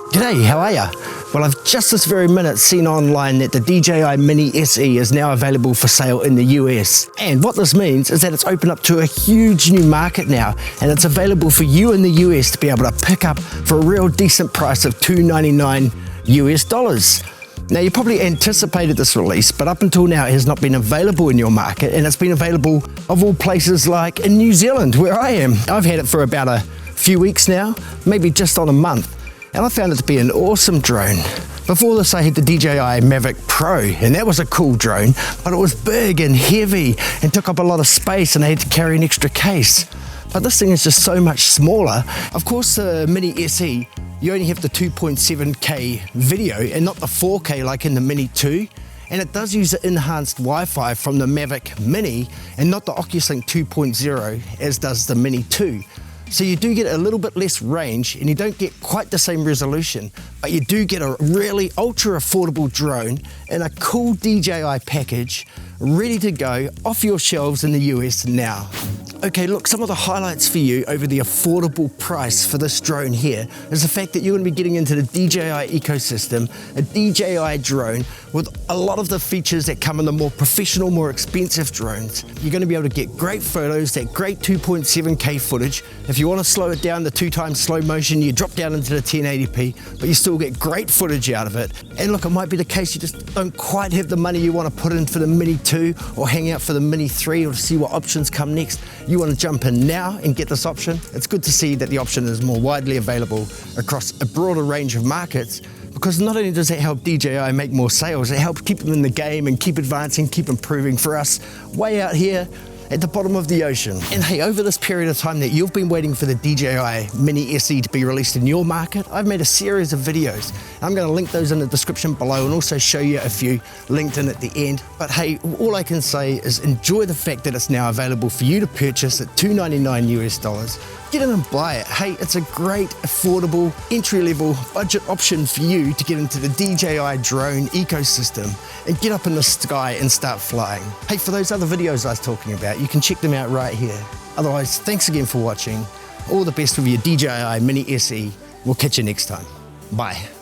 G'day, how are ya? Well, I've just this very minute seen online that the DJI Mini SE is now available for sale in the US. And what this means is that it's opened up to a huge new market now, and it's available for you in the US to be able to pick up for a real decent price of $299 US. Now, you probably anticipated this release, but up until now it has not been available in your market, and it's been available of all places like in New Zealand, where I am. I've had it for about a few weeks now, maybe just on a month. And I found it to be an awesome drone. Before this I had the DJI Mavic Pro, and that was a cool drone, but it was big and heavy and took up a lot of space, and I had to carry an extra case. But this thing is just so much smaller. Of course, the Mini SE, you only have the 2.7K video and not the 4K like in the Mini 2. And it does use the enhanced Wi-Fi from the Mavic Mini and not the Oculus Link 2.0 as does the Mini 2. So you do get a little bit less range and you don't get quite the same resolution, but you do get a really ultra affordable drone in a cool DJI package, ready to go off your shelves in the US now. Okay, look, some of the highlights for you over the affordable price for this drone here is the fact that you're going to be getting into the DJI ecosystem, a DJI drone with a lot of the features that come in the more professional, more expensive drones. You're going to be able to get great photos, that great 2.7K footage. If you want to slow it down to 2x slow motion, you drop down into the 1080p, but you still get great footage out of it. And look, it might be the case you just don't quite have the money you want to put in for the Mini 2 or hang out for the Mini 3 or see what options come next. You want to jump in now and get this option. It's good to see that the option is more widely available across a broader range of markets, because not only does it help DJI make more sales, it helps keep them in the game and keep advancing, keep improving for us way out here at the bottom of the ocean. And hey, over this period of time that you've been waiting for the DJI Mini SE to be released in your market, I've made a series of videos. I'm going to link those in the description below and also show you a few linked in at the end. But hey, all I can say is enjoy the fact that it's now available for you to purchase at $299 US. Get in and buy it. Hey, it's a great, affordable, entry-level budget option for you to get into the DJI drone ecosystem and get up in the sky and start flying. Hey, for those other videos I was talking about, you can check them out right here. Otherwise, thanks again for watching. All the best with your DJI Mini SE. We'll catch you next time. Bye.